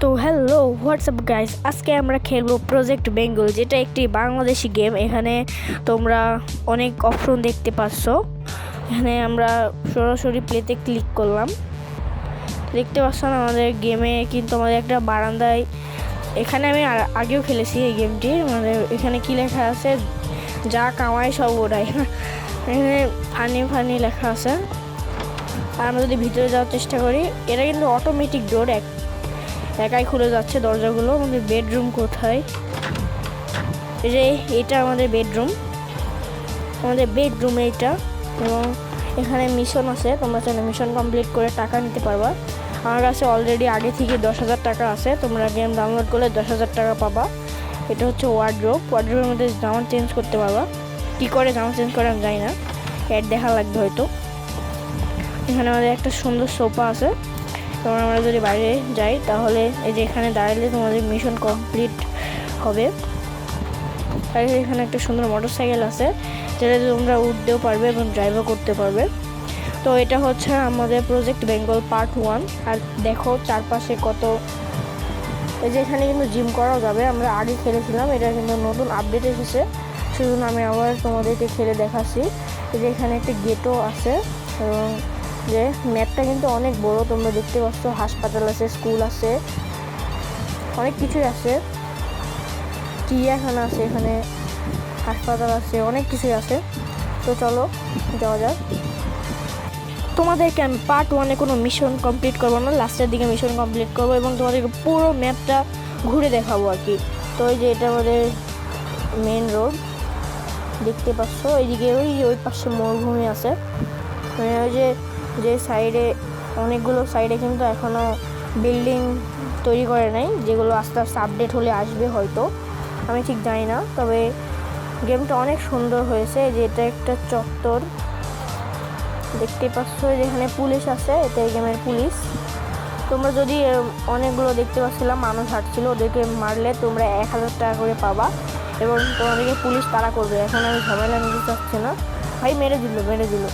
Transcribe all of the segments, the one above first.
তো hello WhatsApp guys, আজকে আমরা খেলবো প্রজেক্ট বেঙ্গল, যেটা একটি বাংলাদেশি গেম। এখানে তোমরা অনেক অপশন দেখতে পাচ্ছ। এখানে আমরা সরাসরি প্লেতে ক্লিক করলাম। দেখতে পাচ্ছ না, আমাদের গেমে কিন্তু আমাদের একটা বারান্দায়, এখানে আমি আগেও খেলেছি এই গেমটি। মানে এখানে কি লেখা আছে, যা কামাই সব ওড়াই। এখানে ফানি ফানি লেখা আছে। আর আমরা যদি ভিতরে যাওয়ার চেষ্টা করি, এটা কিন্তু অটোমেটিক ডোর একাই খুলে যাচ্ছে দরজাগুলো। আমাদের বেডরুম কোথায়? এই যে এটা আমাদের বেডরুম এইটা। এবং এখানে মিশন আছে, তোমরা চাইলে মিশন কমপ্লিট করে টাকা নিতে পারবা। আমার কাছে অলরেডি আগে থেকে 10,000 টাকা আছে। তোমরা গেম ডাউনলোড করলে 10,000 টাকা পাবা। এটা হচ্ছে ওয়ার্ড্রোবের মধ্যে জামা চেঞ্জ করতে পারবা। কী করে জামা চেঞ্জ করে আমি জানি না, অ্যাড দেখা লাগবে হয়তো। এখানে আমাদের একটা সুন্দর সোফা আছে। তোমরা আমরা যদি বাইরে যাই তাহলে এই যে এখানে দাঁড়ালে তোমাদের মিশন কমপ্লিট হবে। আর এখানে একটা সুন্দর মোটরসাইকেল আছে, যেটা তোমরা উঠতেও পারবে এবং ড্রাইভও করতে পারবে। তো এটা হচ্ছে আমাদের প্রজেক্ট বেঙ্গল পার্ট 1। আর দেখো চারপাশে কত, এই যে এখানে কিন্তু জিম করাও যাবে। আমরা আগে খেলেছিলাম, এটা কিন্তু নতুন আপডেট এসেছে, সেজন্য আমি আবার তোমাদেরকে খেলে দেখাচ্ছি। এই যে এখানে একটা গেটও আছে এবং যে ম্যাপটা কিন্তু অনেক বড়, তোমরা দেখতে পাচ্ছ। হাসপাতাল আছে, স্কুল আছে, অনেক কিছুই আছে। চিড়িয়াখানা আছে, এখানে হাসপাতাল আছে, অনেক কিছুই আছে। তো চলো যাওয়া যাক। তোমাদেরকে আমি পার্ট 1-এ কোনো মিশন কমপ্লিট করবো না, লাস্টের দিকে মিশন কমপ্লিট করবো এবং তোমাদেরকে পুরো ম্যাপটা ঘুরে দেখাবো আর কি। তো এই যে এটা আমাদের মেন রোড, দেখতে পাচ্ছ। এইদিকে ওই পাশে মরুভূমি আছে। ওই যে সাইডে, অনেকগুলো সাইডে কিন্তু এখনও বিল্ডিং তৈরি করে নাই, যেগুলো আস্তে আস্তে আপডেট হলে আসবে হয়তো, আমি ঠিক জানি না। তবে গেমটা অনেক সুন্দর হয়েছে। যে এটা একটা চত্বর, দেখতে পাচ্ছ। যেখানে পুলিশ আছে, এটা এই গেমের পুলিশ। তোমরা যদি অনেকগুলো দেখতে পাচ্ছিলাম মানুষ হাঁটছিল, ওদেরকে মারলে তোমরা 1,000 টাকা করে পাবা এবং তোমাদেরকে পুলিশ তাড়া করবে। এখন আমি ঝামেলা নিতে চাচ্ছি না, ভাই মেরে দিল।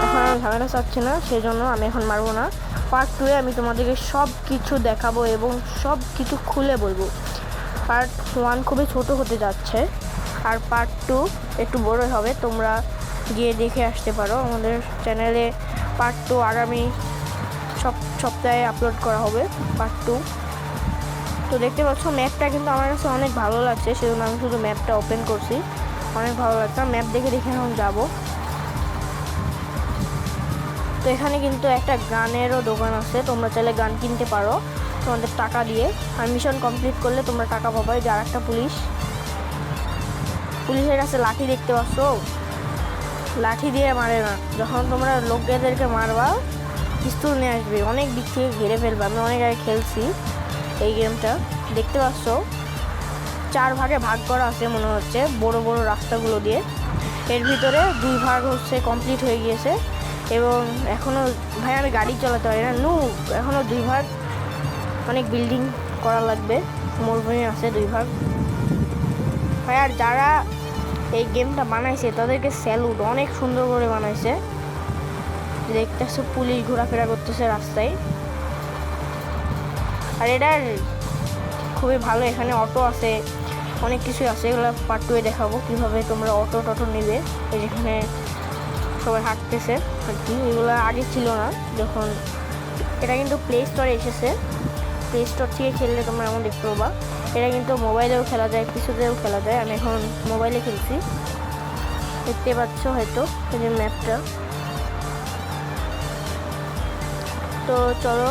এখন আমি ঝামেলা চাচ্ছি না, সেজন্য আমি এখন মারবো না। পার্ট 2-এ আমি তোমাদেরকে সব কিছু দেখাবো এবং সব কিছু খুলে বলবো। পার্ট 1 খুবই ছোট হতে যাচ্ছে, আর পার্ট 2 একটু বড় হবে। তোমরা গিয়ে দেখে আসতে পারো আমাদের চ্যানেলে। পার্ট 2 আগামী সপ্তাহে আপলোড করা হবে, পার্ট 2। তো দেখতে পাচ্ছ ম্যাপটা কিন্তু আমার কাছে অনেক ভালো লাগছে, সেজন্য আমি শুধু ম্যাপটা ওপেন করছি। অনেক ভালো লাগছে, ম্যাপ দেখে এখন যাবো। তো এখানে কিন্তু একটা গানেরও দোকান আছে, তোমরা চাইলে গান কিনতে পারো তোমাদের টাকা দিয়ে। আর মিশন কমপ্লিট করলে তোমরা টাকা পাবে। যার একটা পুলিশের কাছে লাঠি দেখতে পাচ্ছ, লাঠি দিয়ে মারে না। যখন তোমরা লোকদেরকে মারবা, পিস্তল নিয়ে আসবে, অনেক দিক থেকে ঘিরে ফেলবে। আমি অনেক আগে খেলছি এই গেমটা। দেখতে পাচ্ছ 4 ভাগে ভাগ করা আছে মনে হচ্ছে, বড় বড় রাস্তাগুলো দিয়ে। এর ভিতরে 2 ভাগ হচ্ছে কমপ্লিট হয়ে গিয়েছে এবং এখনও, ভাই আমি গাড়ি চালাতে পারি না, এখনও 2 ভাগ, অনেক বিল্ডিং করা লাগবে। মরুভূমি আছে 2 ভাগ। ভাই আর যারা এই গেমটা বানাইছে তাদেরকে স্যালুট, অনেক সুন্দর করে বানাইছে। দেখতেছো পুলিশ ঘোরাফেরা করতেছে রাস্তায়, আর এটা খুবই ভালো। এখানে অটো আছে, অনেক কিছু আছে, এগুলো পার্ট 2-এ দেখাবো কীভাবে তোমরা অটো নেবে। এই যেখানে সবাই হাঁটতেছে আর কি, এগুলো আগে ছিল না। যখন এটা কিন্তু প্লে স্টোরে এসেছে, প্লে স্টোর থেকে খেললে তোমরা এমন দেখতে পাবা। এটা কিন্তু মোবাইলেও খেলা যায়, পিসিতেও খেলা যায়। আমি এখন মোবাইলে খেলছি, দেখতে পাচ্ছ হয়তো এই যে ম্যাপটা। তো চলো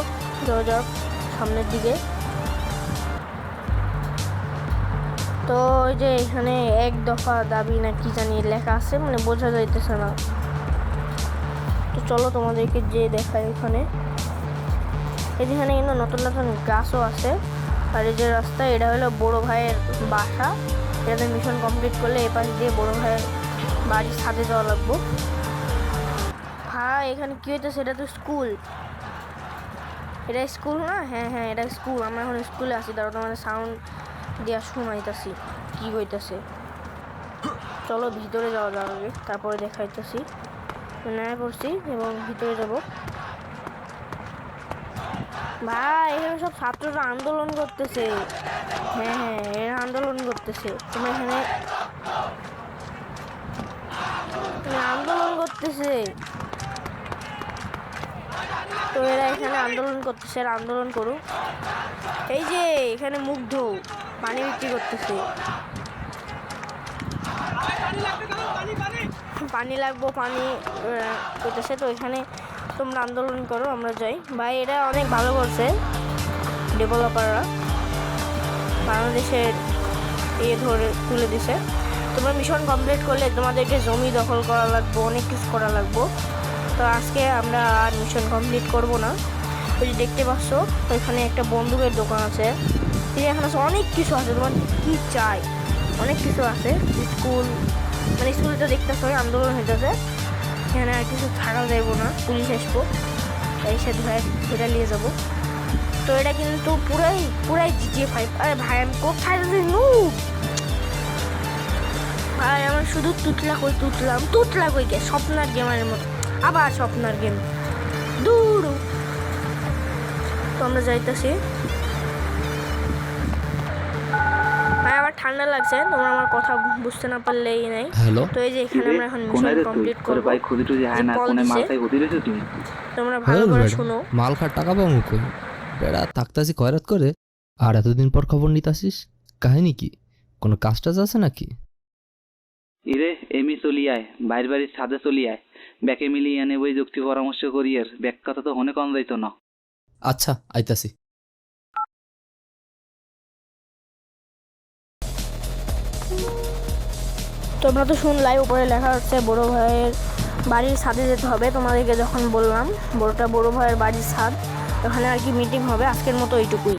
যাওয়া যাক সামনের দিকে। তো ওই যে এখানে 1 দফা দাবি না কি জানি লেখা আছে, মানে বোঝা যাইতেছে না। তো চলো তোমাদেরকে যে দেখাই। ওখানে এখানে কিন্তু নতুন গাছও আছে। আর এই যে রাস্তা, এটা হলো বড় ভাইয়ের বাসা। এটাতে মিশন কমপ্লিট করলে এ পাশ দিয়ে বড় ভাইয়ের বাড়ির ছাদে যাওয়া লাগবো। ভাই এখানে কী হইতেছে? এটা তো স্কুল। এটা স্কুল না? হ্যাঁ এটা স্কুল। আমরা এখন স্কুলে আছি, তারপর তোমাদের সাউন্ড দিয়া শোনাইতেছি কী হইতেছে। চলো ভিতরে যাওয়া যাবে, তারপরে দেখাইতেছি। নেমে পড়ছি এবং ভিতরে যাব। ভাই এখানে সব ছাত্ররা আন্দোলন করতেছে। হ্যাঁ হ্যাঁ, এরা আন্দোলন করতেছে। তোমরা এখানে আন্দোলন করতেছে, তো এরা এখানে আন্দোলন করতেছে, এরা আন্দোলন করুক। এই যে এখানে মুগ্ধ পানি বিক্রি করতেছে, পানি লাগবো, পানি করতেছে। তো এখানে তোমরা আন্দোলন করো, আমরা যাই। ভাই এরা অনেক ভালো করছে ডেভেলপাররা, বাংলাদেশের ধরে তুলে দিছে। তোমরা মিশন কমপ্লিট করলে তোমাদেরকে জমি দখল করা লাগবে, অনেক কিছু করা লাগবে। তো আজকে আমরা আর মিশন কমপ্লিট করব না। ওই যে দেখতে পাচ্ছ ওইখানে একটা বন্দুকের দোকান আছে, এখানে অনেক কিছু আছে, তোমার কি চাই অনেক কিছু আছে। স্কুল মানে স্কুলে তো দেখতেছ আন্দোলন হইতেছে, এখানে আর কিছু থাকা যাইব না, পুলিশ আসবো, এই সাথে ধরে নিয়ে যাবো। তো এটা কিন্তু পুরাই GTA 5। আরে ভাই আমি কোথায় ভাই আমার শুধু তুতলা কই গে, স্বপ্নার গেমের মতো, আবার স্বপ্নার গেম দূর। তো আমরা যাইতেছি। ভাই আমার ঠান্ডা লাগছে, তোমরা আমার কথা বুঝতে না পারলে এই নাই। হ্যালো, তো এই যে এখানে আমরা এখন মিশন কমপ্লিট করব। ভাই খুদি টুদি হয় না, কোনে মাথায় হুদি রেছো তুমি? তোমরা ভালো করে শুনো। মাল খার টাকা পাবো কই? বেড়া থাকতাছি খয়রাত করে, আর এতদিন পর খবর নিতাসিস, কাহিনী কি? কোনো কাজ টাজ আছে নাকি? ইরে এমি চলি আয়, বাইর বাড়ির ছাদে চলি আয়, ব্যাকে মিলিয়ে এনে বই যুক্তি পরামর্শ করি। আর ব্যাক কথা তো হনে কম যাইতো না। আচ্ছা আইতাছি। তোমরা তো শুনলাই উপরে লেখা হচ্ছে বড় ভাইয়ের বাড়ির ছাদে যেতে হবে। তোমাদেরকে যখন বললাম বড় ভাইয়ের বাড়ির ছাদ, ওখানে আর কি মিটিং হবে। আজকের মতো এইটুকুই।